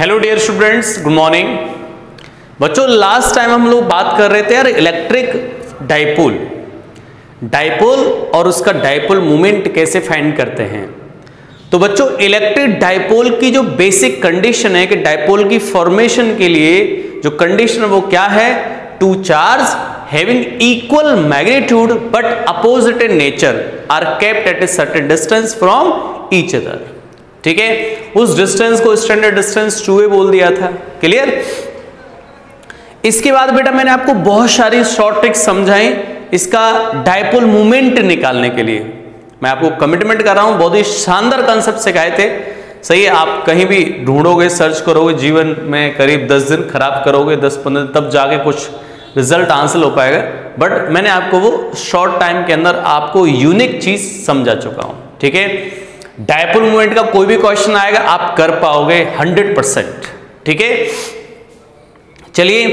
Hello dear students, good morning. बच्चों, last time हम लोग बात कर रहे थे यार इलेक्ट्रिक डाइपोल और उसका डाइपोल मोमेंट कैसे फाइंड करते हैं। तो बच्चों, इलेक्ट्रिक डाइपोल की जो बेसिक कंडीशन है कि डाइपोल की फॉर्मेशन के लिए जो कंडीशन है वो क्या है, two charge having equal magnitude but opposite in nature are kept at a certain distance from each other. ठीक है, उस डिस्टेंस को स्टैंडर्ड डिस्टेंस 2a बोल दिया था। क्लियर। इसके बाद बेटा मैंने आपको बहुत सारी शॉर्ट ट्रिक्स समझाई इसका डाइपोल मोमेंट निकालने के लिए। मैं आपको कमिटमेंट कर रहा हूं, बहुत ही शानदार कंसेप्ट सिखाए थे। सही है, आप कहीं भी ढूंढोगे, सर्च करोगे, जीवन में करीब 10 दिन खराब करोगे, 10-15 दिन, तब जाके कुछ रिजल्ट हासिल हो पाएगा। बट मैंने आपको वो शॉर्ट टाइम के अंदर आपको यूनिक चीज समझा चुका हूं। ठीक है, डाइपोल मोमेंट का कोई भी क्वेश्चन आएगा आप कर पाओगे 100%। ठीक है, चलिए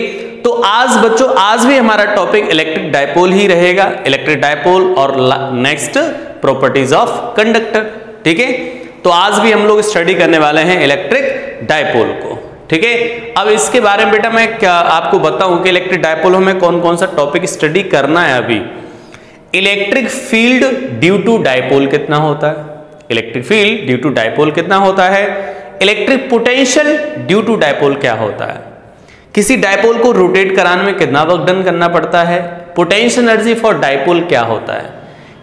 तो आज बच्चों, आज भी हमारा टॉपिक इलेक्ट्रिक डाइपोल ही रहेगा। इलेक्ट्रिक डाइपोल और नेक्स्ट प्रॉपर्टीज ऑफ कंडक्टर। ठीक है, तो आज भी हम लोग स्टडी करने वाले हैं इलेक्ट्रिक डाइपोल को। ठीक है, अब इसके बारे में बेटा मैं क्या आपको बताऊं कि इलेक्ट्रिक डाइपोल में कौन कौन सा टॉपिक स्टडी करना है। अभी electric field due to dipole कितना होता है, electric field due to dipole कितना होता है, electric potential due to dipole क्या होता है, किसी डाइपोल को रोटेट कराने में कितना वर्क डन करना पड़ता है, पोटेंशियल एनर्जी फॉर डाइपोल क्या होता है।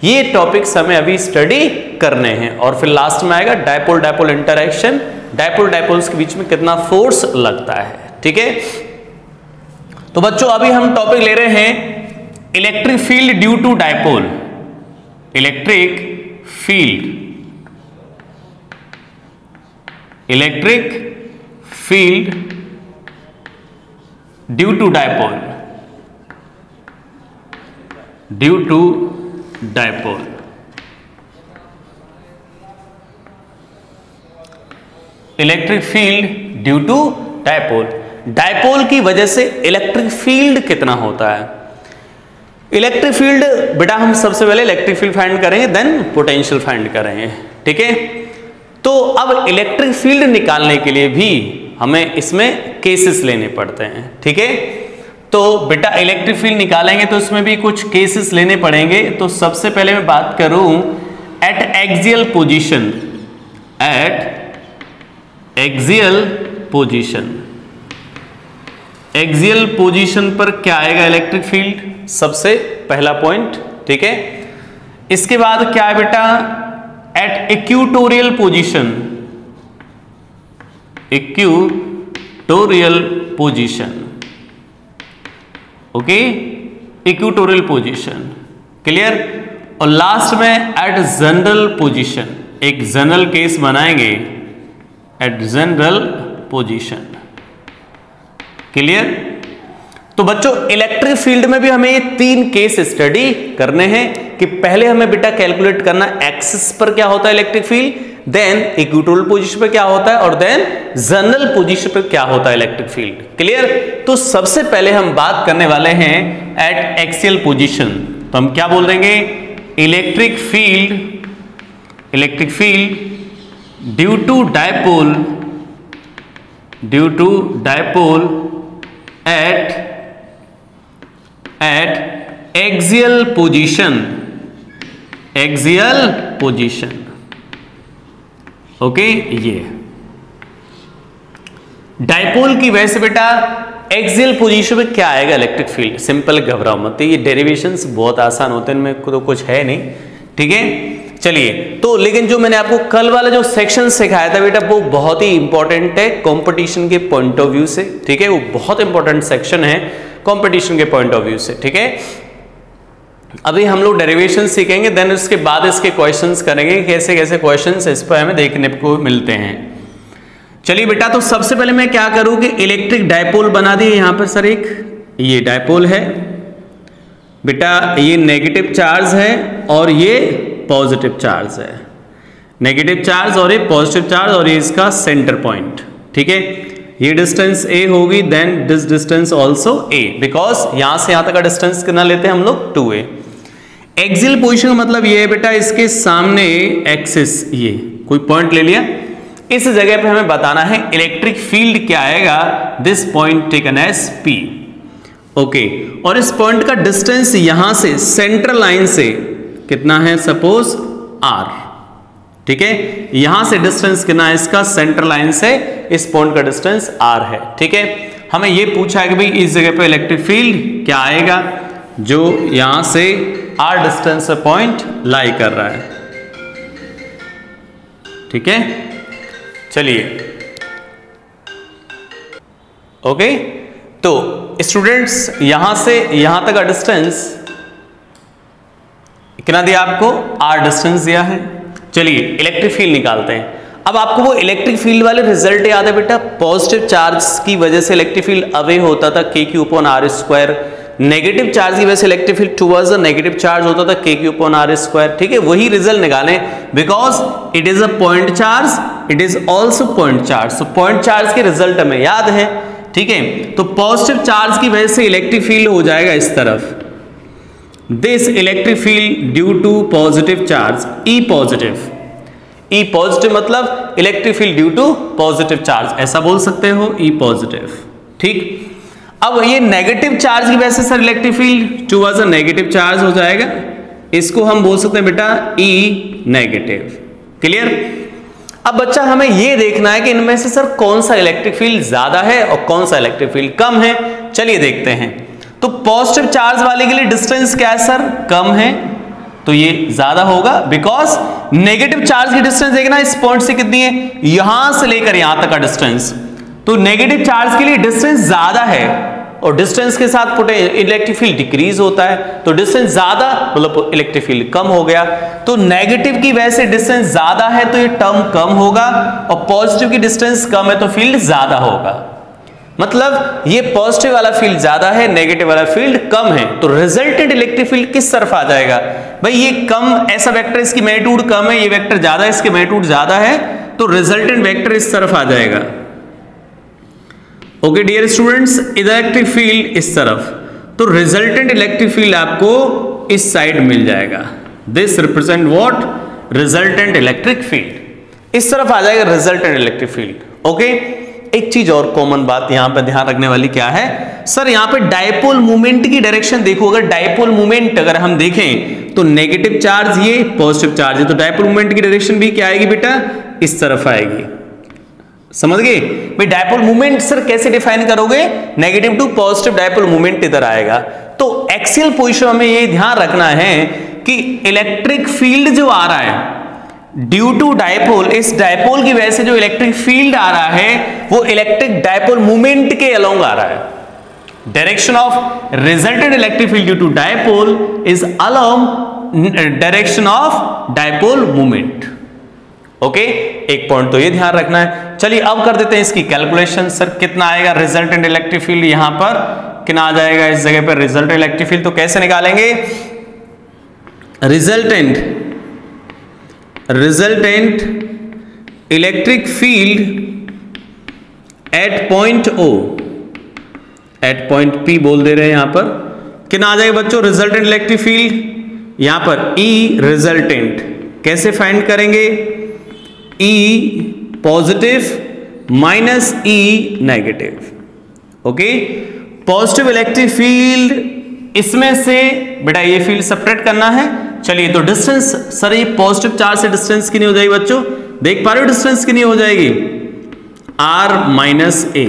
ये टॉपिक्स हमें अभी स्टडी करने हैं। और फिर लास्ट में आएगा dipole dipole interaction, dipole dipoles के बीच में कितना फोर्स लगता है। ठीक है, तो बच्चों अभी हम टॉपिक ले रहे हैं electric field due to dipole. Electric field due to dipole, electric field due to dipole. Dipole की वजह से इलेक्ट्रिक फील्ड कितना होता है। इलेक्ट्रिक फील्ड बेटा हम सबसे पहले इलेक्ट्रिक फील्ड फाइंड करेंगे, देन पोटेंशियल फाइंड करेंगे। ठीक है, तो अब इलेक्ट्रिक फील्ड निकालने के लिए भी हमें इसमें केसेस लेने पड़ते हैं। ठीक है, तो बेटा इलेक्ट्रिक फील्ड निकालेंगे तो इसमें भी कुछ केसेस लेने पड़ेंगे। तो सबसे पहले मैं बात करूं eight axial position, axial position पर क्या आएगा इलेक्ट्रिक फील्ड, सबसे पहला पॉइंट। ठीक है, इसके बाद क्या है बेटा eight equatorial position, okay, equatorial position. Clear. और लास्ट में एट जनरल पोजीशन, एक जनरल केस बनाएंगे एट जनरल पोजीशन। क्लियर। तो बच्चों इलेक्ट्रिक फील्ड में भी हमें ये 3 केस स्टडी करने हैं कि पहले हमें बेटा कैलकुलेट करना एक्सिस पर क्या होता है electric field, then equatorial position पर क्या होता है, और देन जनरल पोजीशन पर क्या होता है इलेक्ट्रिक फील्ड। क्लियर। तो सबसे पहले हम बात करने वाले हैं एट एक्सियल पोजीशन। तो हम क्या बोल देंगे, electric field due to dipole at axial position. Okay, ये डाइपोल की वजह से बेटा एक्सियल पोजीशन में क्या आएगा इलेक्ट्रिक फील्ड। सिंपल, घबराओ मत, ये डेरिवेशंस बहुत आसान होते हैं, इनमें तो कुछ है नहीं। ठीक है, चलिए तो लेकिन जो मैंने आपको कल वाला जो सेक्शन सिखाया था बेटा वो बहुत ही इंपॉर्टेंट है कंपटीशन के पॉइंट ऑफ व्यू से। ठीक है, वो बहुत इंपॉर्टेंट सेक्शन है कंपटीशन के पॉइंट ऑफ व्यू से। ठीक है, अभी हम लोग डेरिवेशन सीखेंगे, देन उसके बाद इसके क्वेश्चंस करेंगे, कैसे कैसे क्वेश्चंस इस पर हमें देखने को मिलते हैं। चलिए बेटा, तो सबसे पहले मैं क्या करूं कि इलेक्ट्रिक डाइपोल बना दिए यहां पर सर, एक ये डाइपोल है बेटा, ये नेगेटिव चार्ज है और ये पॉजिटिव चार्ज है, नेगेटिव चार्ज और ये पॉजिटिव चार्ज, और ये इसका सेंटर पॉइंट। ठीक है, ये डिस्टेंस a होगी, then this distance also a, because यहां से यहां तक का डिस्टेंस कितना लेते हैं हम लोग 2a। एक्सियल पोजीशन का मतलब ये है बेटा, इसके सामने एक्सिस, ये कोई पॉइंट ले लिया, इस जगह पे हमें बताना है इलेक्ट्रिक फील्ड क्या आएगा, this point taken as P। Okay, और इस पॉइंट का डिस्टेंस यहां से सेंट्रल लाइन से कितना है, सपोज R, ठीक है, यहां से डिस्टेंस कितना है इसका, सेंट्रल लाइन से इस पॉइंट का डिस्टेंस R है, ठीक है। हमें यह पूछा है कि भाई इस जगह पे इलेक्ट्रिक फील्ड क्या आएगा जो यहां से R डिस्टेंस से पॉइंट लाई कर रहा है, ठीक है। चलिए, ओके, तो स्टूडेंट्स यहां से यहां तक का डिस्टेंस कितना दिया आपको, R डिस्टेंस दिया है। चलिए इलेक्ट्रिक फील्ड निकालते हैं। अब आपको वो इलेक्ट्रिक फील्ड वाले रिजल्ट याद है बेटा, पॉजिटिव चार्ज की वजह से इलेक्ट्रिक फील्ड अवे होता था k⁴r², नेगेटिव चार्ज की वजह से electric field towards the negative charge होता था k⁴r², ठीक है। वही रिजल्ट निकालें, because it is a point charge, it is also point charge, तो पॉइंट चार्ज के रिजल्ट हमें याद है, ठीक है। तो पॉजिटिव चार्ज की वजह से इलेक्ट्रिक फील्ड हो जाएगा इस तरफ, this electric field due to positive charge, E positive, E positive मतलब electric field due to positive charge, ऐसा बोल सकते हो, E पॉजिटिव, ठीक। अब ये नेगेटिव चार्ज की वजह से sir electric field towards a negative charge हो जाएगा, इसको हम बोल सकते हैं बेटा E नेगेटिव, क्लियर। अब बच्चा हमें ये देखना है कि इनमें से सर कौन सा इलेक्ट्रिक फील्ड ज्यादा है और कौन सा इलेक्ट्रिक फील्ड कम है। चलिए देखते हैं। तो पॉजिटिव चार्ज वाले के लिए डिस्टेंस क्या है सर, कम है, तो ये ज्यादा होगा, बिकॉज नेगेटिव चार्ज की डिस्टेंस देखना इस पॉइंट से कितनी है, यहां से लेकर यहां तक का डिस्टेंस, तो नेगेटिव चार्ज के लिए डिस्टेंस ज्यादा है और डिस्टेंस के साथ इलेक्ट्रिक फील्ड डिक्रीज होता है, तो डिस्टेंस ज्यादा मतलब इलेक्ट्रिक फील्ड कम हो गया। तो नेगेटिव की वजह से डिस्टेंस ज्यादा है तो ये टर्म कम होगा, और पॉजिटिव की डिस्टेंस कम है तो फील्ड ज्यादा होगा। मतलब ये पॉजिटिव वाला फील्ड ज्यादा है, नेगेटिव वाला फील्ड कम है, तो रिजल्टेंट इलेक्ट्रिक फील्ड किस तरफ आ जाएगा, भाई ये कम, ऐसा वेक्टर इसकी मैग्नीट्यूड कम है, ये वेक्टर ज्यादा है, इसकी मैग्नीट्यूड ज्यादा है, तो रिजल्टेंट वेक्टर इस तरफ आ जाएगा। Okay dear students, electric field इस तरफ, तो रिजल्टेंट इलेक्ट्रिक फील्ड आपको इस साइड मिल जाएगा, this represent what, resultant electric field, इस तरफ आ जाएगा रिजल्टेंट इलेक्ट्रिक फील्ड। ओके, एक चीज और कॉमन बात यहां पे ध्यान रखने वाली क्या है सर, यहां पे डायपोल मूवमेंट की डायरेक्शन देखो, अगर डायपोल मूवमेंट अगर हम देखें तो नेगेटिव चार्ज ये, पॉजिटिव चार्ज है, तो डायपोल मूवमेंट की डायरेक्शन भी क्या आएगी बेटा, इस तरफ आएगी, समझ गए भाई। डायपोल मूवमेंट सर कैसे डिफाइन करोगे, negative to positive dipole movement इधर आएगा, तो एक्सियल पोजीशन में ये ध्यान रखना है कि इलेक्ट्रिक फील्ड जो आ रहा है ड्यू टू डायपोल, इस डायपोल की वजह से जो इलेक्ट्रिक फील्ड आ रहा है वो इलेक्ट्रिक डायपोल मूवमेंट के अलोंग आ रहा है। Direction of resultant electric field due to dipole is along direction of dipole movement. Okay, एक पॉइंट तो ये ध्यान रखना है। चलिए अब कर देते हैं इसकी कैलकुलेशन। सर कितना आएगा रिजल्टेंट इलेक्ट्रिक फील्ड, यहां पर कितना आ जाएगा इस जगह पर रिजल्टेंट इलेक्ट्रिक फील्ड, तो कैसे निकालेंगे, resultant electric field at point O, at point P बोल दे रहे हैं यहां पर, कितना आ जाएगा बच्चों रिजल्टेंट इलेक्ट्रिक फील्ड, यहां पर E रिजल्टेंट कैसे फाइंड करेंगे, E positive minus E negative. Okay, positive electric field इसमें से बेटा ये फील्ड सेपरेट करना है। चलिए तो डिस्टेंस सर ये पॉजिटिव चार्ज से डिस्टेंस कितनी हो जाएगी बच्चों, देख पा रहे हो डिस्टेंस कितनी हो जाएगी, R माइनस ए।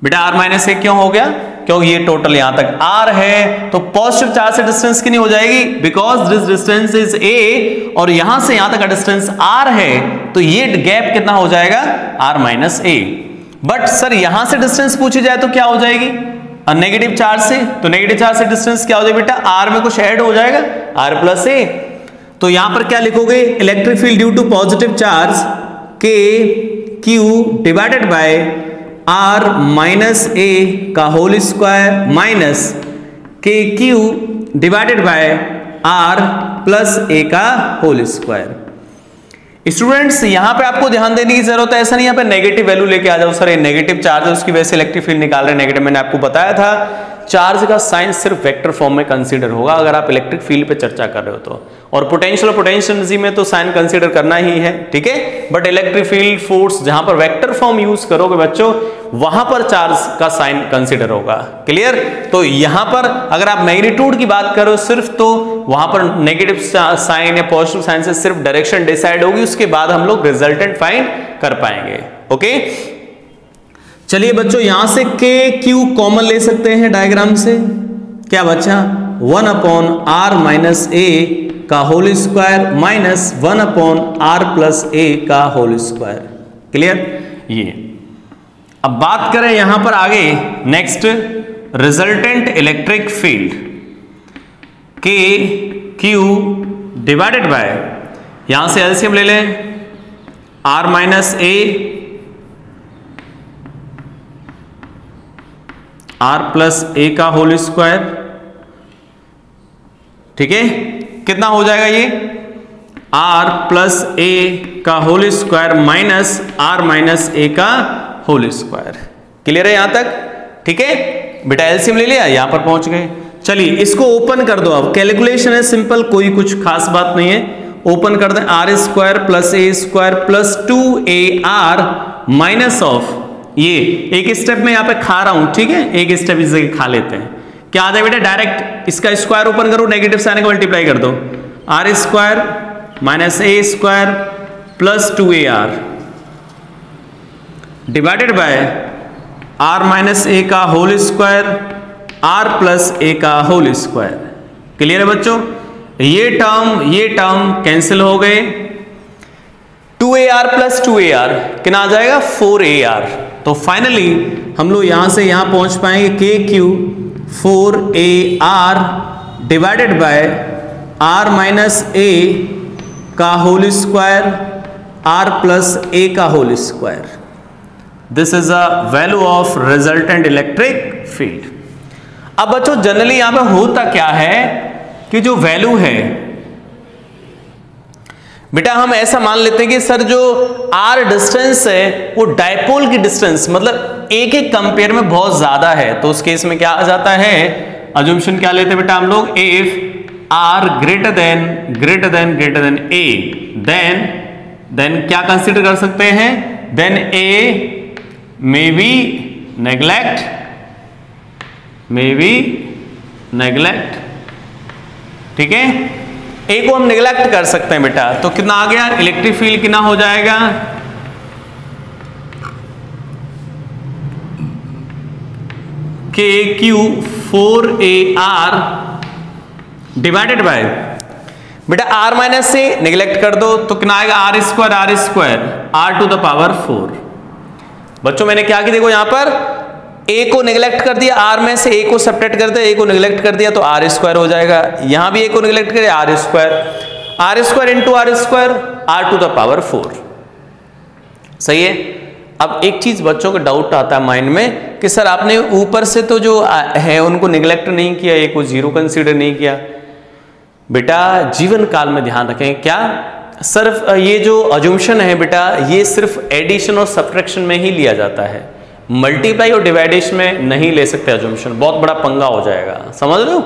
बेटा R माइनस ए क्यों हो गया, क्योंकि ये टोटल यहां तक R है, तो पॉजिटिव चार्ज से डिस्टेंस कितनी हो जाएगी, because this distance is A और यहां से यहां तक का डिस्टेंस R है, तो ये गैप कितना हो जाएगा R minus A. But sir यहां से डिस्टेंस पूछी जाए तो क्या हो जाएगी, नेगेटिव चार्ज से, तो नेगेटिव चार्ज से डिस्टेंस क्या हो जाएगा बेटा, R में कुछ ऐड हो जाएगा R प्लस ए, तो यहां पर क्या लिखोगे, electric field due to positive charge K Q divided by R minus a का whole square minus K Q divided by R plus a का होल स्क्वायर। स्टूडेंट्स यहां पे आपको ध्यान देने की जरूरत है, ऐसा नहीं यहाँ पे नेगेटिव वैल्यू लेके आ जाओ, सर ये नेगेटिव चार्ज है उसकी वजह से इलेक्ट्रिक फील्ड निकाल रहे हैं नेगेटिव, मैंने आपको बताया था चार्ज का साइन सिर्फ वेक्टर फॉर्म में कंसीडर होगा अगर आप इलेक्ट्रिक फील्ड पे चर्चा कर रहे हो तो, और पोटेंशियल और पोटेंशियल एनर्जी में तो साइन कंसीडर करना ही है, ठीक है। बट इलेक्ट्रिक फील्ड फोर्स जहां पर वेक्टर फॉर्म यूज करोगे बच्चों, वहां पर चार्ज का साइन कंसीडर होगा। क्लियर? तो यहां पर अगर आप मैग्नीट्यूड की बात करो सिर्फ, तो वहां पर नेगेटिव साइन या पॉजिटिव साइन से सिर्फ डायरेक्शन डिसाइड होगी, उसके बाद हम लोग रिजल्टेंट फाइंड कर पाएंगे। ओके, चलिए बच्चों यहां से के क्यू कॉमन ले सकते हैं डायग्राम से। क्या बचा? 1 अपॉन आर माइनस ए का whole square minus 1 upon R plus a का होल स्क्वायर। क्लियर? ये अब बात करें यहां पर आगे next, resultant electric field K Q divided by, यहां से एलसीएम ले लें, R minus a R plus a का होल स्क्वायर। ठीक है, कितना हो जाएगा ये? आर प्लस ए का whole square minus R minus a का होल स्क्वायर। क्लियर है यहां तक? ठीक है बेटा, एलसीएम ले लिया, यहां पर पहुंच गए। चलिए इसको ओपन कर दो। अब कैलकुलेशन है सिंपल, कोई कुछ खास बात नहीं है। ओपन कर दें, r square plus a square plus 2ar minus of, ये एक स्टेप में यहां पे खा रहा हूं, ठीक है, एक स्टेप इस जगह खा लेते हैं। क्या आ जाए बेटा? डायरेक्ट इसका स्क्वायर ओपन करो, नेगेटिव साइन को मल्टीप्लाई कर दो, R square minus a square plus 2ar divided by R minus a का whole square R plus a का होल स्क्वायर। क्लियर है बच्चों? ये टर्म कैंसिल हो गए। 2ar प्लस 2ar कितना आ जाएगा? 4ar। तो फाइनली हम लोग यहां से यहां पहुंच पाएंगे K Q 4ar divided by R minus a का whole square R plus a का whole square. This is a value of resultant electric field. अब बच्चों जनरली यहां पे होता क्या है कि जो वैल्यू है बेटा, हम ऐसा मान लेते हैं कि सर जो r डिस्टेंस है वो डायपोल की डिस्टेंस मतलब a के कंपेयर में बहुत ज्यादा है, तो उस केस में क्या आ जाता है? अजम्पशन क्या लेते हैं बेटा हम लोग? If r greater than a, then क्या कंसीडर कर सकते हैं? Then a may be neglect. ठीक है, ए को हम निगलेक्ट कर सकते हैं बेटा, तो कितना आ गया? इलेक्ट्रिक फील्ड कितना हो जाएगा? K Q 4ar divided by बेटा आर माइनस से निगलेक्ट कर दो तो कितना आएगा? R square r to the power 4। बच्चों मैंने क्या किया? देखो यहां पर ए को निगलेक्ट कर दिया, आर में से ए को सब्ट्रैक्ट कर दिया, ए को निगलेक्ट कर दिया तो आर स्क्वायर हो जाएगा। यहां भी ए को निगलेक्ट कर दिया, r square into r square r to the power 4। सही है। अब एक चीज बच्चों को डाउट आता है माइंड में कि सर आपने ऊपर से तो जो है उनको निगलेक्ट नहीं किया, ए को जीरो कंसीडर नहीं किया। बेटा जीवन काल में ध्यान रखें, क्या सिर्फ ये जो अजम्पशन है बेटा, ये सिर्फ एडिशन और सब्ट्रैक्शन में ही लिया जाता है, मल्टीप्लाई और डिवाइडेशन में नहीं ले सकते अजम्पशन, बहुत बड़ा पंगा हो जाएगा, समझ रहे हो?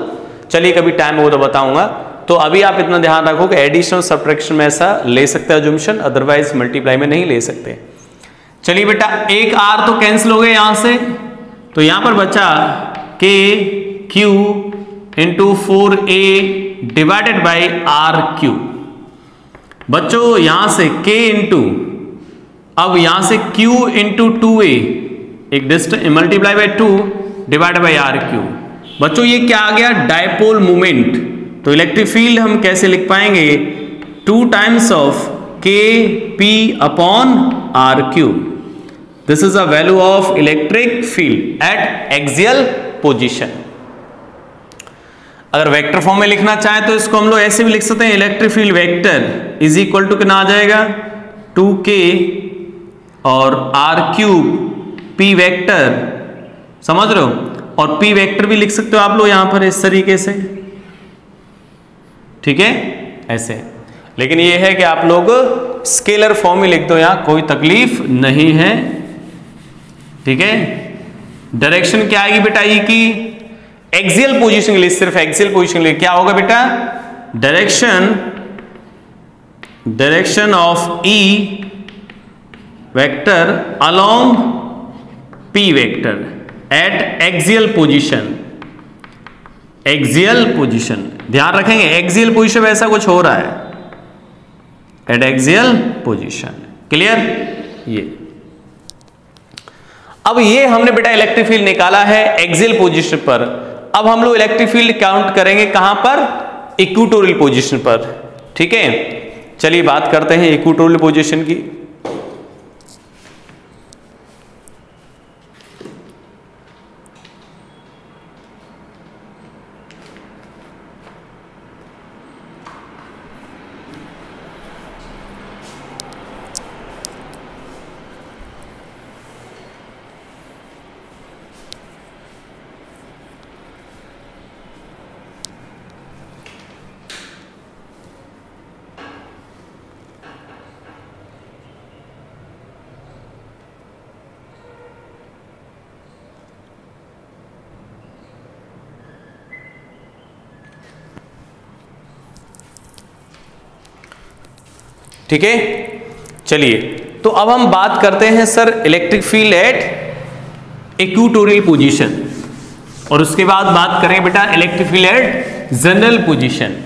चलिए कभी टाइम हो तो बताऊंगा। तो अभी आप इतना ध्यान रखो कि एडिशन और सब्ट्रैक्शन में ऐसा ले सकते हैं अजम्पशन, अदरवाइज मल्टीप्लाई में नहीं ले सकते। चलिए बेटा एक आर तो कैंसिल हो गए यहां से, तो यहां पर बचा k q into 4a divided by r q. बच्चों यहां से k इंटू, अब यहां से q इंटू 2a एक distance multiply by 2 divide by r q. बच्चों ये क्या आ गया? Dipole movement. तो इलेक्ट्रिक फील्ड हम कैसे लिख पाएंगे? 2 times of k p upon r q. This is a value of electric field at axial position. अगर वेक्टर फॉर्म में लिखना चाहें तो इसको हम लोग ऐसे भी लिख सकते हैं, electric field vector is equal to कितना आ जाएगा? 2k और आर क्यूब पी वेक्टर, समझ रहे हो? और पी वेक्टर भी लिख सकते हो आप लोग यहां पर इस तरीके से, ठीक है, ऐसे। लेकिन ये है कि आप लोग स्केलर फॉर्म में लिख दो, यहां कोई तकलीफ नहीं है, ठीक है। डायरेक्शन क्या आएगी बेटा ई की? एक्सियल पोजीशन के लिए, सिर्फ एक्सियल पोजीशन के लिए क्या होगा बेटा, direction of E vector along P vector eight axial position. Axial position ध्यान रखेंगे, एक्सियल पोजीशन में ऐसा कुछ हो रहा है, एट एक्सियल पोजीशन। क्लियर? ये अब ये हमने बेटा इलेक्ट्रिक फील्ड निकाला है एक्सियल पोजीशन पर। अब हम लोग इलेक्ट्रिक फील्ड काउंट करेंगे कहां पर, इक्वेटोरियल पोजीशन पर। ठीक है, चलिए बात करते हैं इक्वेटोरियल पोजीशन की। ठीक है, चलिए तो अब हम बात करते हैं sir electric field eight equatorial position, और उसके बाद बात करें बेटा electric field eight general position.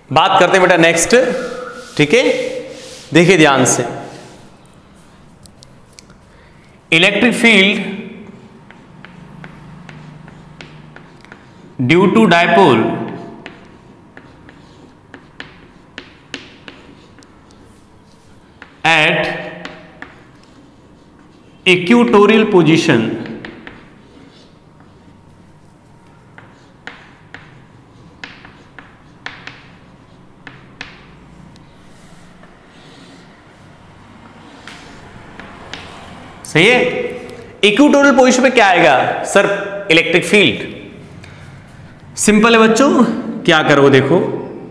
बात करते हैं बेटा नेक्स्ट। ठीक है, देखिए ध्यान से, electric field due to dipole at equatorial position सही है। इक्वेटोरियल पोजीशन पे क्या आएगा सर, इलेक्ट्रिक फील्ड। सिंपल है बच्चों, क्या करो देखो,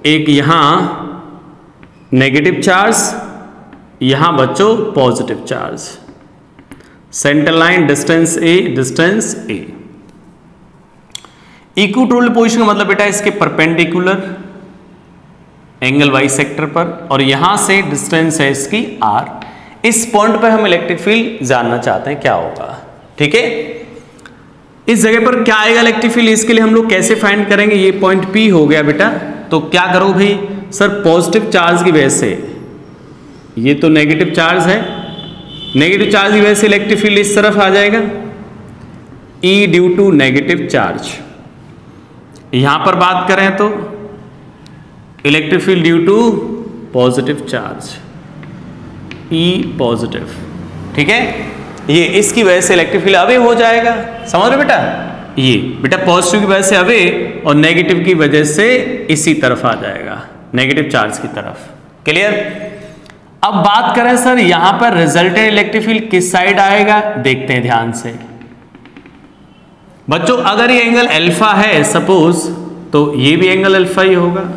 एक यहां नेगेटिव चार्ज, यहां बच्चों positive charge, centre line distance a, distance a. Equatorial position का मतलब बेटा इसके परपेंडिकुलर एंगल वाई सेक्टर पर, और यहां से डिस्टेंस है इसकी आर। इस पॉइंट पर हम इलेक्ट्रिक फील्ड जानना चाहते हैं क्या होगा। ठीक है, इस जगह पर क्या आएगा इलेक्ट्रिक फील्ड, इसके लिए हम लोग कैसे फाइंड करेंगे। ये पॉइंट P हो गया बेटा, तो क्या करो भाई सर, पॉजिटिव चार्ज की वजह से, ये तो नेगेटिव चार्ज है, नेगेटिव चार्ज की वजह से इलेक्ट्रिक फील्ड इस तरफ आ जाएगा, E due to negative charge. यहां पर बात करें तो electric field due to positive charge, E positive. ठीक है, ये इसकी वजह से इलेक्ट्रिक फील्ड अवे हो जाएगा, समझ रहे बेटा। ये बेटा पॉजिटिव की वजह से अवे और नेगेटिव की वजह से इसी तरफ आ जाएगा, नेगेटिव चार्ज की तरफ। क्लियर? अब बात करें सर यहां पर रिजल्टेंट इलेक्ट्रिक फील्ड किस साइड आएगा, देखते हैं ध्यान से बच्चों। अगर ये एंगल अल्फा है सपोज, तो ये भी एंगल अल्फा ही होगा,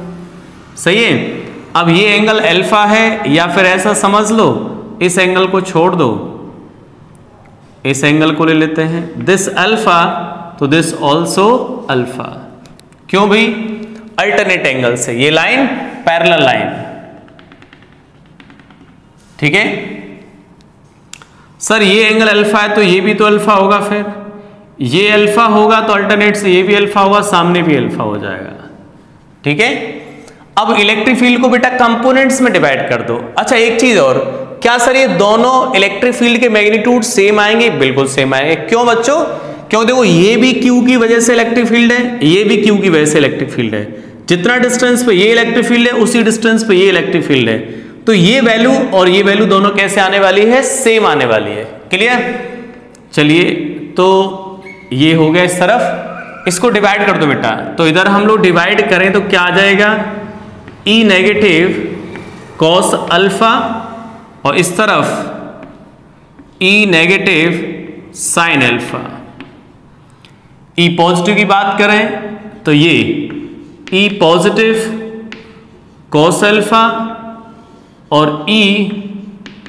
सही है। अब ये एंगल अल्फा है, या फिर ऐसा समझ लो इस एंगल को छोड़ दो, इस एंगल को ले लेते हैं, दिस अल्फा तो दिस ऑल्सो अल्फा। क्यों भाई, अल्टरनेट एंगल से, ये लाइन पैरेलल लाइन। ठीक है सर, ये एंगल अल्फा है तो ये भी तो अल्फा होगा, फिर ये अल्फा होगा तो अल्टरनेट से ये भी अल्फा होगा, सामने भी अल्फा हो जाएगा। ठीक है, अब इलेक्ट्रिक फील्ड को बेटा कंपोनेंट्स में डिवाइड कर दो। अच्छा एक चीज और, क्या सर ये दोनों इलेक्ट्रिक फील्ड के मैग्नीट्यूड सेम आएंगे? बिल्कुल सेम आएंगे। क्यों बच्चों? क्यों देखो ये भी Q की वजह से इलेक्ट्रिक फील्ड है, ये भी Q की वजह से इलेक्ट्रिक फील्ड है। जितना डिस्टेंस पे ये इलेक्ट्रिक फील्ड है उसी डिस्टेंस पे ये इलेक्ट्रिक फील्ड है, तो ये वैल्यू और ये वैल्यू दोनों कैसे आने वाली है? सेम आने वाली है। क्लियर? चलिए तो ये हो गया इस तरफ, इसको डिवाइड कर दो बेटा। तो इधर हम लोग डिवाइड करें तो क्या आ जाएगा? E नेगेटिव कॉस अल्फा और इस तरफ E negative sine alpha. E positive की बात करें तो ये E पॉजिटिव कॉस अल्फा और E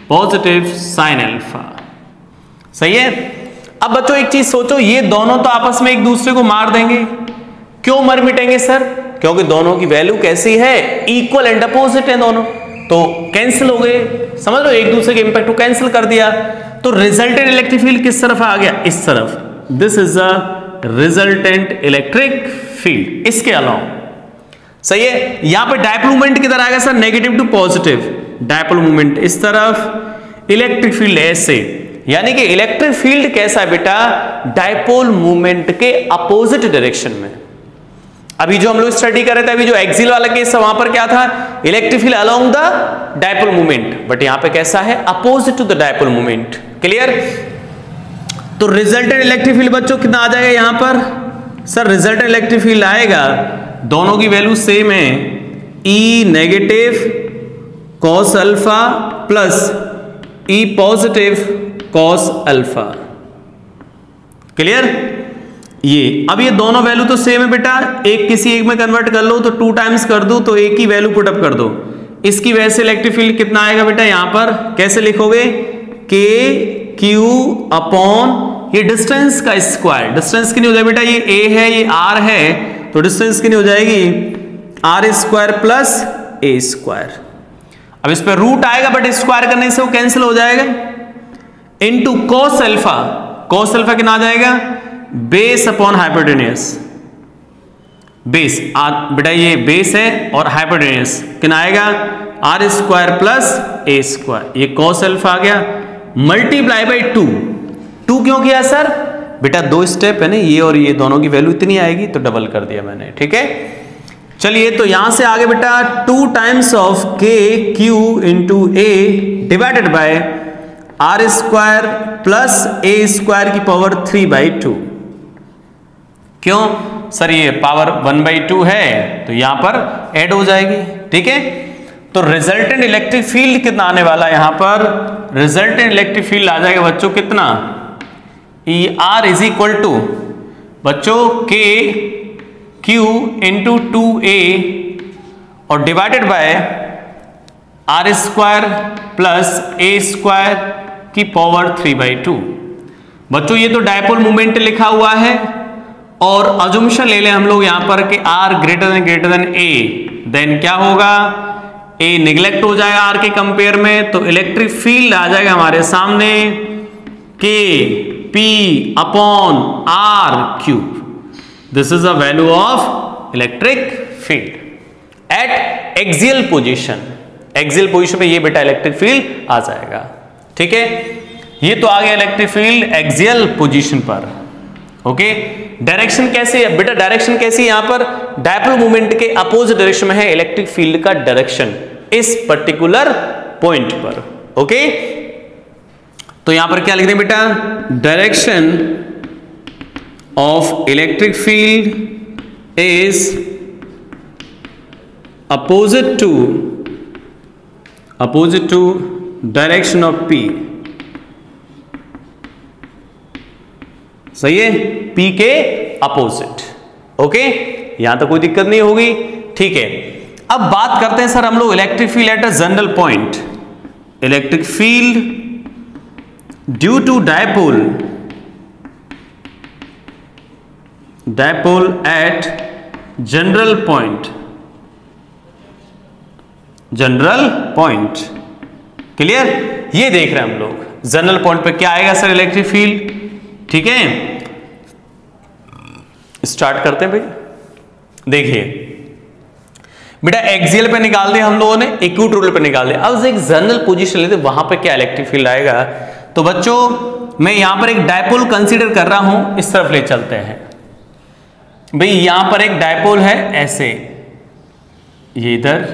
पॉजिटिव साइन अल्फा। सही है? अब बच्चों एक चीज सोचो, ये दोनों तो आपस में एक दूसरे को मार देंगे। क्यों मर मिटेंगे सर? क्योंकि दोनों की वैल्यू कैसी है? इक्वल एंड अपोजिट है दोनों, तो कैंसिल हो गए। समझ लो, एक दूसरे के इंपैक्ट को कैंसिल कर दिया। तो रिजल्टेंट इलेक्ट्रिक फील्ड किस तरफ आ गया? इस तरफ। This is a resultant electric field, इसके अलावा। सही है? यहां पे डायपोल मूवमेंट किधर आएगा sir? Negative to positive. Dipole movement इस तरफ, इलेक्ट्रिक फील्ड ऐसे। यानी कि इलेक्ट्रिक फील्ड कैसा है बेटा? डायपोल मूवमेंट के अपोजिट डायरेक्शन में। अभी जो हम लोग स्टडी कर रहे थे, अभी जो एक्सियल वाला केस है वहां पर क्या था? Electric field along the dipole movement, but यहां पे कैसा है? Opposite to the dipole movement. Clear? तो रिजल्टेंट इलेक्ट्रिक फील्ड बच्चों कितना आ जाएगा यहां पर? सर रिजल्टेंट इलेक्ट्रिक फील्ड आएगा, दोनों की वैल्यू सेम है, E negative cos alpha plus E positive cos alpha. Clear? ये अब ये दोनों वैल्यू तो सेम है बेटा, एक किसी एक में कन्वर्ट कर लो तो 2 टाइम्स कर दो तो एक ही वैल्यू पुटअप कर दो। इसकी वजह से इलेक्ट्रिक फील्ड कितना आएगा बेटा? यहां पर कैसे लिखोगे? K Q अपॉन ये डिस्टेंस का स्क्वायर। डिस्टेंस कितनी हो जाएगी बेटा? ये A है, ये R है, तो डिस्टेंस कितनी हो जाएगी? R square plus A square. अब इस पर रूट आएगा बट स्क्वायर करने से वो कैंसिल हो जाएगा। Into cos alpha. Cos alpha कितना आ जाएगा? Base upon hypotenuse. बेस बेटा ये बेस है और हाइपोटेन्यूस कितना आएगा? R square plus a square. ये कॉस अल्फा आ गया, मल्टीप्लाई बाई 2। 2 क्यों किया सर? बेटा 2 स्टेप है ना, ये और ये दोनों की वैल्यू इतनी आएगी तो डबल कर दिया मैंने। ठीक है, चलिए तो यहां से आगे बेटा 2 times of k q into a divided by r square plus a square की पावर 3/2। क्यों सर? ये पावर 1/2 है तो यहां पर ऐड हो जाएगी। ठीक है, तो रिजल्टेंट इलेक्ट्रिक फील्ड कितना आने वाला है? यहां पर रिजल्टेंट इलेक्ट्रिक फील्ड आ जाएगा बच्चों कितना? E r is equal to बच्चों के क्यू इंटू 2a और divided by r square plus a square की पावर 3/2। बच्चों ये तो डायपोल मोमेंट लिखा हुआ है और अजम्पशन ले लें हम लोग यहां पर कि r greater than a, then क्या होगा? a निगलेक्ट हो जाएगा r के कंपेयर में, तो इलेक्ट्रिक फील्ड आ जाएगा हमारे सामने k p upon r cube. This is the value of electric field at axial position. Axial position पे ये बेटा इलेक्ट्रिक फील्ड आ जाएगा। ठीक है, ये तो आ गया इलेक्ट्रिक फील्ड एक्सियल पोजीशन पर। ओके, डायरेक्शन कैसे है बेटा? डायरेक्शन कैसी? यहां पर डायपोल मोमेंट के अपोजिट डायरेक्शन में है इलेक्ट्रिक फील्ड का डायरेक्शन इस पर्टिकुलर पॉइंट पर। ओके, तो यहां पर क्या लिख दें बेटा? Direction of electric field is opposite to direction of P। सही है, P के अपोजिट। ओके, यहां तक कोई दिक्कत नहीं होगी। ठीक है, अब बात करते हैं सर हम लोग electric field at a general point. Electric field due to dipole at general point. Clear? ये देख रहे हैं हम लोग जनरल पॉइंट पे क्या आएगा सर इलेक्ट्रिक फील्ड। ठीक है, स्टार्ट करते हैं भाई। देखिए बेटा एक्सियल पे निकाल दिया हम लोगों ने, इक्वेटोरियल पे निकाल दिया। अब एक जनरल पोजीशन लेते वहां पे क्या इलेक्ट्रिक फील्ड आएगा। तो बच्चों मैं यहां पर एक डायपोल कंसीडर कर रहा हूं, इस तरफ ले चलते हैं भाई। यहां पर एक डायपोल है ऐसे, ये इधर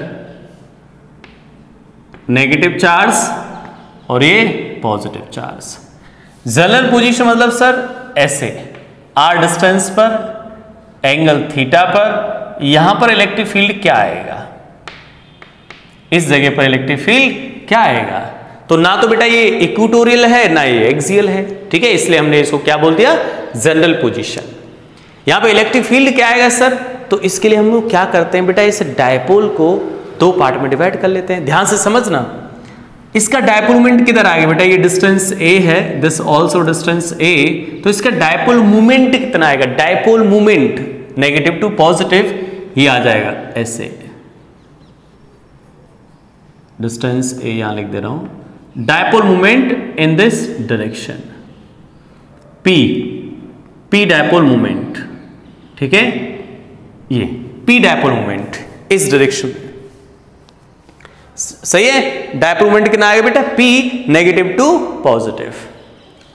नेगेटिव चार्ज और ये पॉजिटिव चार्ज। जनरल पोजीशन मतलब सर ऐसे r डिस्टेंस पर, एंगल थीटा पर, यहां पर इलेक्ट्रिक फील्ड क्या आएगा, इस जगह पर इलेक्ट्रिक फील्ड क्या आएगा। तो ना तो बेटा ये इक्वेटोरियल है ना ये एक्सियल है, ठीक है, इसलिए हमने इसको क्या बोल दिया, जनरल पोजीशन। यहां पे इलेक्ट्रिक फील्ड क्या आएगा सर, तो इसके लिए हम लोग क्या करते हैं बेटा, इस डायपोल को दो पार्ट में डिवाइड कर लेते हैं। ध्यान से समझना, इसका डायपोल मोमेंट किधर आ गया बेटा, ये डिस्टेंस a है, दिस ऑल्सो डिस्टेंस a, तो इसका डायपोल मोमेंट कितना आएगा, dipole moment negative to positive ये आ जाएगा ऐसे, डिस्टेंस a यहां लिख दे रहा हूं, dipole moment in this direction p dipole moment, ठीक है, ये p डायपोल मोमेंट इस डायरेक्शन में, सही है। डायपोल मोमेंट कितना आएगा बेटा, p नेगेटिव टू पॉजिटिव।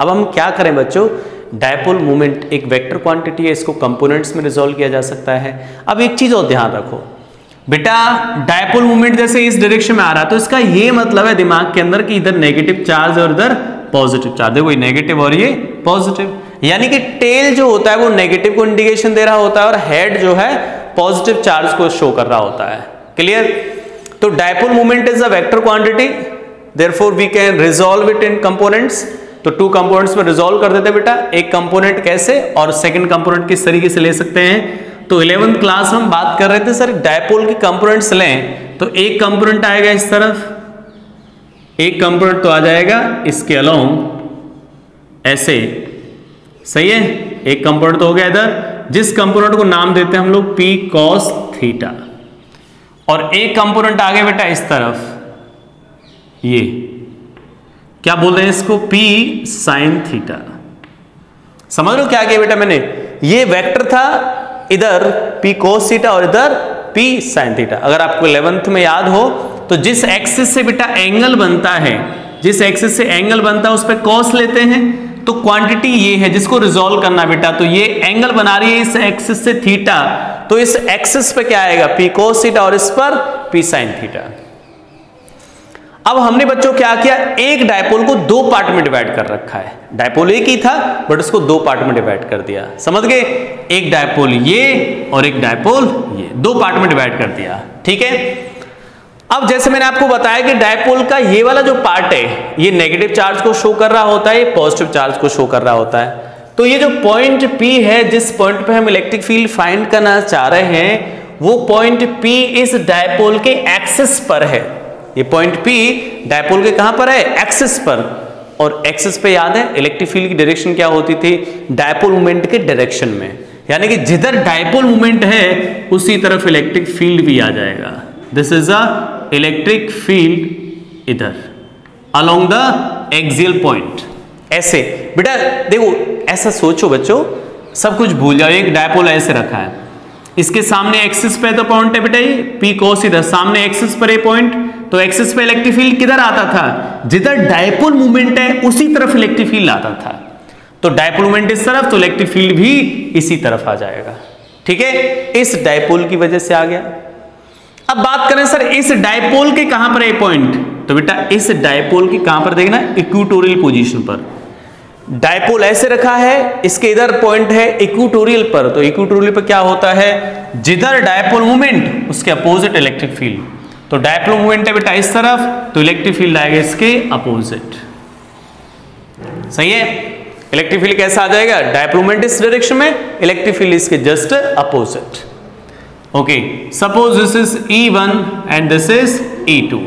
अब हम क्या करें बच्चों, डायपोल मोमेंट एक वेक्टर क्वांटिटी है, इसको कंपोनेंट्स में रिजॉल्व किया जा सकता है। अब एक चीज और ध्यान रखो बेटा, डायपोल मोमेंट जैसे इस डायरेक्शन में आ रहा, तो इसका ये मतलब है दिमाग के अंदर कि इधर नेगेटिव चार्ज और इधर पॉजिटिव चार्ज, देखो ये नेगेटिव और ये पॉजिटिव, यानी कि टेल जो होता है वो नेगेटिव को इंडिकेशन दे रहा होता है और हेड जो है पॉजिटिव चार्ज को शो कर रहा होता है। क्लियर। तो dipole moment is a vector quantity, therefore we can resolve it in components. तो टू कंपोनेंट्स में रिजॉल्व कर देते बेटा, एक कंपोनेंट कैसे और सेकंड कंपोनेंट किस तरीके से ले सकते हैं। तो 11th क्लास में हम बात कर रहे थे सर डायपोल के कंपोनेंट्स लें, तो एक कंपोनेंट आएगा इस तरफ, एक कंपोनेंट तो आ जाएगा इसके अलोंग ऐसे, सही है, एक कंपोनेंट तो हो गया इधर, जिस कंपोनेंट को नाम देते हैं हम लोग p cos थीटा, और एक कंपोनेंट आ गया बेटा इस तरफ, ये क्या बोल रहे हैं इसको, p sin थीटा। समझ लो क्या किया बेटा मैंने, ये वेक्टर था इधर p cos थीटा और इधर p sin थीटा। अगर आपको 11th में याद हो तो जिस एक्सिस से बेटा एंगल बनता है, जिस एक्सिस से एंगल बनता है उस पर cos लेते हैं, तो क्वांटिटी ये है जिसको रिजॉल्व करना बेटा, तो ये एंगल बना रही है इस एक्सिस से थीटा, तो इस एक्सिस पे क्या आएगा, p cos थीटा और इस पर p sin थीटा। अब हमने बच्चों क्या किया, एक डायपोल को दो पार्ट में डिवाइड कर रखा है, डायपोल एक ही था बट उसको दो पार्ट में डिवाइड कर दिया, समझ गए, एक डायपोल ये और एक डायपोल ये, दो पार्ट में डिवाइड कर दिया, ठीक है। अब जैसे मैंने आपको बताया कि डायपोल का ये वाला जो पार्ट है ये नेगेटिव चार्ज को शो कर रहा होता है, ये पॉजिटिव चार्ज को शो कर रहा होता है। तो ये जो पॉइंट P है, जिस पॉइंट पे हम इलेक्ट्रिक फील्ड फाइंड करना चाह रहे हैं, वो पॉइंट P इस डायपोल के एक्सिस पर है। ये पॉइंट P डायपोल के कहां पर है, एक्सिस पर, और एक्सिस पे याद है इलेक्ट्रिक फील्ड की डायरेक्शन क्या होती थी, डायपोल मोमेंट के डायरेक्शन में, यानी कि जिधर डायपोल मोमेंट है उसी तरफ इलेक्ट्रिक फील्ड भी आ जाएगा। This is a electric field इधर अलोंग द एक्सियल पॉइंट, ऐसे बेटा देखो, ऐसा सोचो बच्चों, सब कुछ भूल जाओ, एक डायपोल ऐसे रखा है, इसके सामने एक्सिस पे तो पॉइंट है बेटा ये p cos इधर, सामने एक्सिस पर ये पॉइंट, तो एक्सिस पे इलेक्ट्रिक फील्ड किधर आता था, जिधर डायपोल मूवमेंट है उसी तरफ इलेक्ट्रिक फील्ड आता था। तो डायपोल मूवमेंट इस तरफ, तो इलेक्ट्रिक फील्ड भी इसी तरफ आ जाएगा, ठीक है, इस डायपोल की वजह से आ गया। अब बात करें सर इस डायपोल के कहां पर है पॉइंट, तो बेटा इस डायपोल की कहां पर देखना, इक्वेटोरियल पोजीशन पर। डायपोल ऐसे रखा है, इसके इधर पॉइंट है इक्वेटोरियल पर, तो इक्वेटोरियल पर क्या होता है, जिधर डायपोल मूवमेंट उसके अपोजिट इलेक्ट्रिक फील्ड, तो डायपोल मूवमेंट है बेटा इस तरफ, तो इलेक्ट्रिक फील्ड आएगा इसके अपोजिट, सही है। इलेक्ट्रिक फील्ड कैसा आ जाएगा, डायपोल मूवमेंट इस डायरेक्शन में, इलेक्ट्रिक फील्ड इसके just opposite. Okay, suppose this is E1 and this is E2,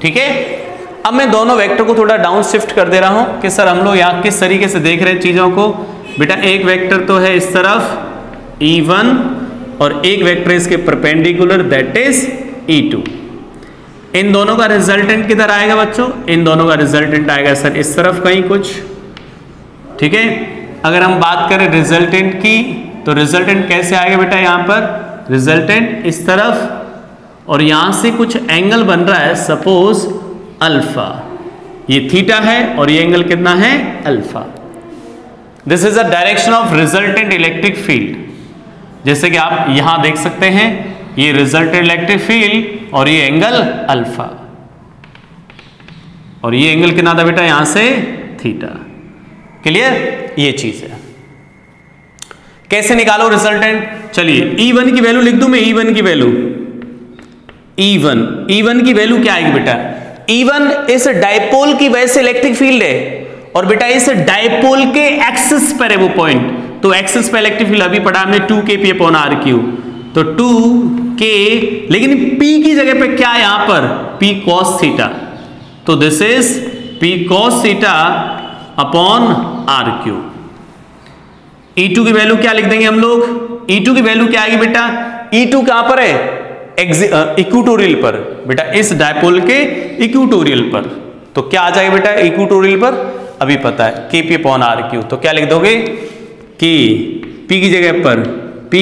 ठीक है। अब मैं दोनों वेक्टर को थोड़ा डाउन शिफ्ट कर दे रहा हूं कि सर हम लोग यहां किस तरीके से देख रहे हैं चीजों को। बेटा एक वेक्टर तो है इस तरफ E1 और एक वेक्टर इसके परपेंडिकुलर दैट इज E2। इन दोनों का रिजल्टेंट किधर आएगा बच्चों, इन दोनों का रिजल्टेंट आएगा सर इस तरफ कहीं कुछ, ठीक है। अगर हम बात करें रिजल्टेंट की, तो रिजल्टेंट कैसे आएगा बेटा, यहां पर रिजल्टेंट इस तरफ, और यहां से कुछ एंगल बन रहा है, सपोज अल्फा, ये थीटा है और ये एंगल कितना है, alpha. This is the direction of resultant electric field. जैसे कि आप यहां देख सकते हैं, ये रिजल्टेंट इलेक्ट्रिक फील्ड और ये एंगल अल्फा, और ये एंगल कितना था बेटा, यहां से थीटा। क्लियर, ये चीज है। कैसे निकालो रिजल्टेंट, चलिए E1 की वैल्यू लिख दूं मैं, E1 की वैल्यू, E1 की वैल्यू क्या आएगी बेटा, E1 इस डायपोल की वजह से इलेक्ट्रिक फील्ड है, और बेटा इस डायपोल के एक्सिस पर है वो पॉइंट, तो एक्सिस पर इलेक्ट्रिक फील्ड अभी पढ़ा हमने 2kp/r³, तो 2k, लेकिन P की जगह पे क्या है यहां पर, P cos थीटा, तो this is P cos θ/r³। E2 की वैल्यू क्या लिख देंगे हम लोग, E2 की वैल्यू क्या आएगी बेटा, E2 कहां पर है, इक्वेटोरियल पर, बेटा इस डायपोल के इक्वेटोरियल पर, तो क्या आ जाएगा बेटा इक्वेटोरियल पर, अभी पता है kp/r³, तो क्या लिख दोगे कि P की जगह पर P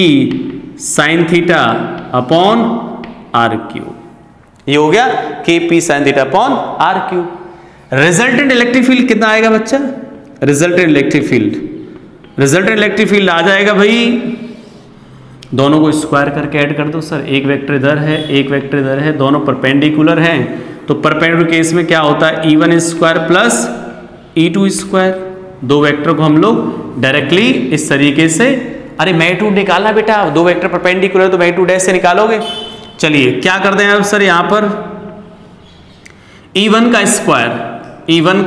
sin θ/r³, ये हो गया kp sin θ/r³। Resultant electric field कितना आएगा बच्चा, रिजल्टेंट इलेक्ट्रिक फील्ड आ जाएगा भाई, दोनों को स्क्वायर करके ऐड कर दो सर, एक वेक्टर इधर है एक वेक्टर इधर है, दोनों परपेंडिकुलर हैं, तो परपेंडिकुलर केस में क्या होता है, E1 square plus E2 square, दो वेक्टर को हम लोग डायरेक्टली इस तरीके से, अरे मैग्नीट्यूड निकालना बेटा, दो वेक्टर परपेंडिकुलर तो मैग्नीट्यूड ऐसे निकालोगे। चलिए क्या कर दें अब सर, यहां पर E1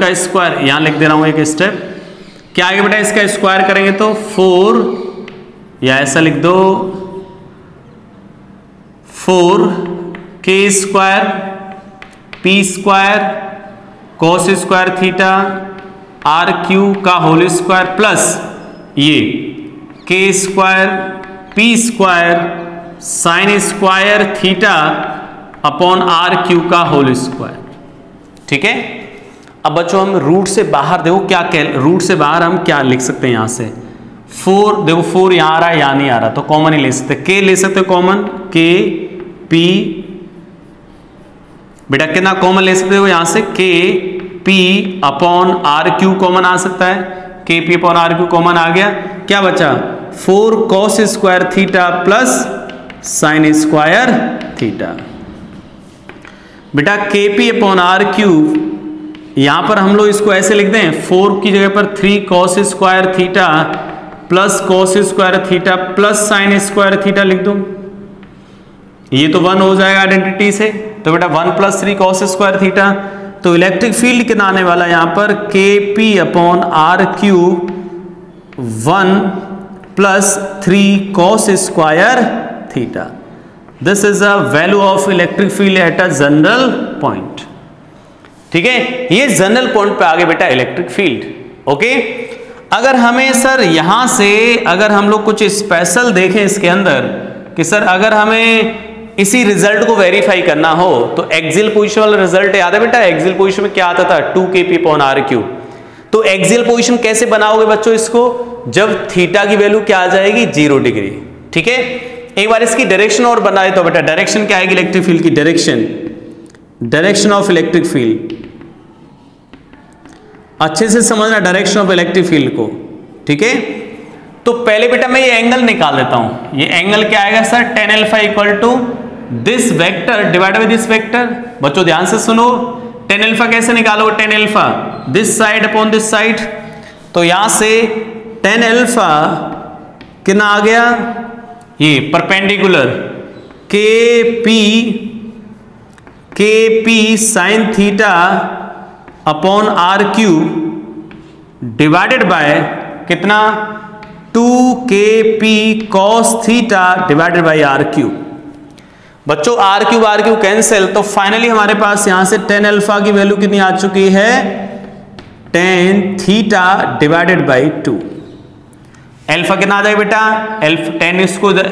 का स्क्वायर यहां लिख दे रहा हूं एक स्टेप, क्या आएगा बेटा, इसका स्क्वायर करेंगे तो 4, या ऐसा लिख दो 4k square P square cos square theta r³ का होल स्क्वायर प्लस ये k square P square sine square θ/r³ का होल स्क्वायर। ठीक है, अब बच्चों हम रूट से बाहर देखो क्या, रूट से बाहर हम क्या लिख सकते हैं, यहां से 4, देखो 4 यहां आ रहा है, यहां नहीं आ रहा, तो कॉमन ही ले सकते, k ले सकते हो कॉमन, k p, बेटा कितना कॉमन ले सकते हो यहां से, k p/r³ कॉमन आ सकता है, k p/r³ कॉमन आ गया, क्या बचा 4 cos square theta plus sine square theta. बेटा k p/r³ यहां पर हम लोग इसको ऐसे लिख दें, 4 की जगह पर 3 cos square theta plus cos square theta plus sine square theta लिख दो, ये तो 1 हो जाएगा आइडेंटिटी से, तो बेटा 1 + 3 cos स्क्वायर थीटा, तो इलेक्ट्रिक फील्ड कितना आने वाला है यहां पर, kp/r³ 1 + 3 cos square theta. This is a value of electric field at a general point. ठीक है, ये जनरल पॉइंट पे आ गए बेटा इलेक्ट्रिक फील्ड। ओके, अगर हमें सर यहां से अगर हम लोग कुछ स्पेशल देखें इसके अंदर कि सर अगर हमें इसी रिजल्ट को वेरीफाई करना हो, तो एक्सियल पोजीशन वाला रिजल्ट याद है बेटा, एक्सियल पोजीशन में क्या आता था 2kp/r³, तो एक्सियल पोजीशन कैसे बनाओगे बच्चों इसको, जब थीटा की वैल्यू क्या आ जाएगी 0 डिग्री। ठीक है, एक बार इसकी डायरेक्शन और बना दे तो बेटा डायरेक्शन क्या आएगी इलेक्ट्रिक फील्ड की, डायरेक्शन ऑफ इलेक्ट्रिक फील्ड, अच्छे से समझना डायरेक्शन ऑफ इलेक्ट्रिक फील्ड को। ठीक है, तो पहले बेटा मैं ये एंगल निकाल देता हूं, ये एंगल क्या आएगा sir, tan alpha = this vector divided by this vector. बच्चों ध्यान से सुनो, tan अल्फा कैसे निकालोगे, tan alpha this side upon this side, तो यहां से tan अल्फा कितना आ गया, ये perpendicular kp sin θ/r³ divided by कितना 2kp cos θ divided by r³। बच्चों r³ कैंसिल, तो फाइनली हमारे पास यहां से tan अल्फा की वैल्यू कितनी आ चुकी है, tan θ डिवाइडेड बाय 2। अल्फा कितना आ जाएगा बेटा,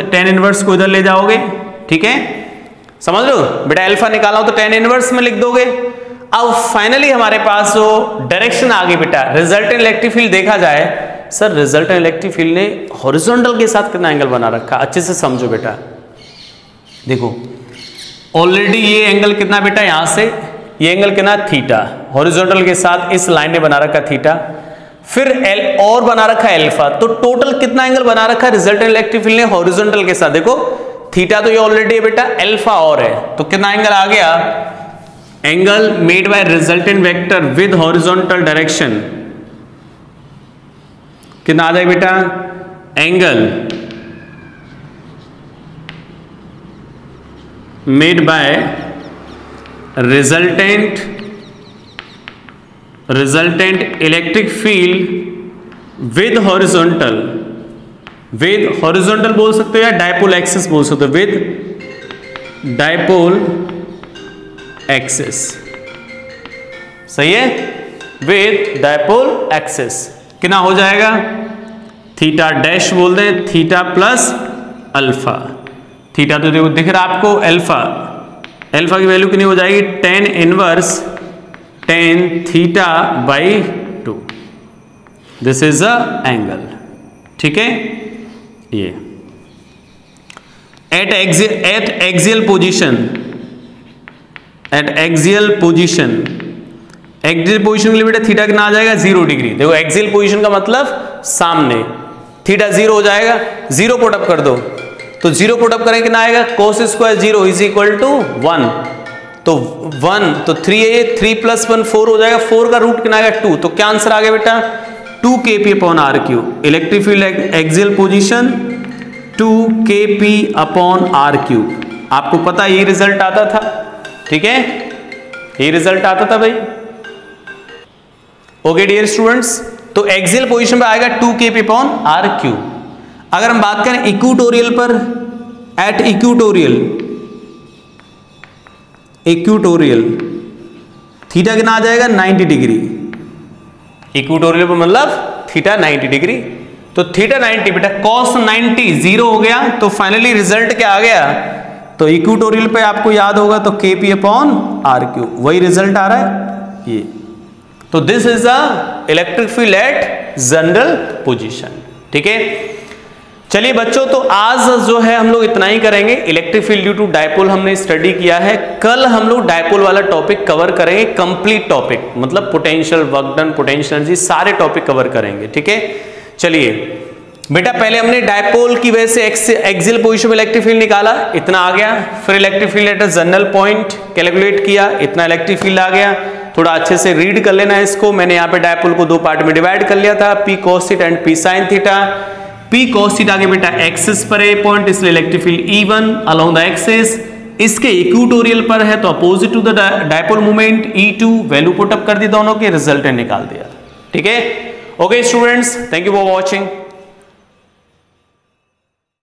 tan इनवर्स को इधर ले जाओगे। ठीक है, समझ लो बेटा, अल्फा निकाला हो तो tan इनवर्स में लिख दोगे। अब फाइनली हमारे पास जो डायरेक्शन आ गई बेटा, रिजल्टेंट इलेक्ट्रिक फील्ड देखा जाए, सर रिजल्टेंट इलेक्ट्रिक फील्ड ने हॉरिजॉन्टल के साथ कितना एंगल बना रखा, अच्छे से समझो बेटा। देखो ऑलरेडी ये एंगल कितना बेटा, यहां से ये एंगल कितना, थीटा, हॉरिजॉन्टल के साथ इस लाइन ने बना रखा थीटा, फिर एल और बना रखा अल्फा, तो टोटल कितना एंगल बना रखा है रिजल्टेंट इलेक्ट्रिक फील्ड ने हॉरिजॉन्टल के साथ, देखो थीटा तो ये ऑलरेडी है बेटा, अल्फा और है, तो कितना एंगल आ गया, angle made by resultant vector with horizontal direction, कितना आ जाए बेटा, angle made by resultant electric field with horizontal बोल सकते हो या डायपोल एक्सिस बोल सकते हो, विद डायपोल एक्सिस, सही है, विद डायपोल एक्सिस कितना हो जाएगा, थीटा डैश बोल दें, थीटा प्लस अल्फा, थीटा तो देखो दिख रहा आपको, अल्फा की वैल्यू कितनी हो जाएगी, tan inverse tan theta by 2, this is a angle, ठीक है, ये एट एक्सियल पोजीशन के लिए बेटा थीटा कितना आ जाएगा, 0 डिग्री, देखो एक्सियल पोजीशन का मतलब सामने, थीटा 0 हो जाएगा, 0 पुट अप कर दो, तो 0 पुट अप करें कितना आएगा, cos square 0 is equal to 1, तो 1 तो 3 है, ये 3 प्लस 1 4 हो जाएगा, 4 का रूट कितना आएगा 2, तो क्या आंसर आ गया बेटा 2 kp upon r cube, electric field axial position 2 kp upon r cube, आपको पता ये रिजल्ट आता था, ठीक है, ये रिजल्ट आता था भाई, ओके डियर स्टूडेंट्स, तो एक्सियल पोजीशन पे आएगा 2 kp अपॉन आर क्यूब। अगर हम बात करें इक्वेटोरियल पर, एट इक्वेटोरियल थीटा कितना आ जाएगा 90 डिग्री, इक्वेटोरियल पर मतलब थीटा 90 डिग्री, तो थीटा 90 बेटा cos 90 0 हो गया, तो फाइनली रिजल्ट क्या आ गया, तो इक्वेटोरियल पे आपको याद होगा तो kp अपॉन आर क्यूब, वही रिजल्ट आ रहा है ये, तो this is the electric field eight general position, ठीक है। चलिए बच्चों, तो आज जो है हम लोग इतना ही करेंगे, electric field due to dipole हमने स्टडी किया है, कल हम लोग डायपोल वाला टॉपिक कवर करेंगे, कंप्लीट टॉपिक, मतलब potential work done, potential energy, सारे टॉपिक कवर करेंगे, ठीक है। चलिए बेटा, पहले हमने डायपोल की वजह से एक्सियल पोजीशन में इलेक्ट्रिक फील्ड निकाला, इतना आ गया, फिर electric field at a general point calculate किया, इतना इलेक्ट्रिक फील्ड आ गया, थोड़ा अच्छे से रीड कर लेना है इसको, मैंने यहाँ पे डायपोल को 2 पार्ट में डिवाइड कर लिया था, p cos theta and p sine theta, p cos theta के बेटा एक्सिस पर है पॉइंट, इसलिए electric field E1 along the axis, इसके इक्वेटोरियल पर है तो opposite to the dipole moment E2, value put up कर दी दोनों के, रिजल्टेंट निकाल दिया, ठीक है। Okay students, thank you for watching.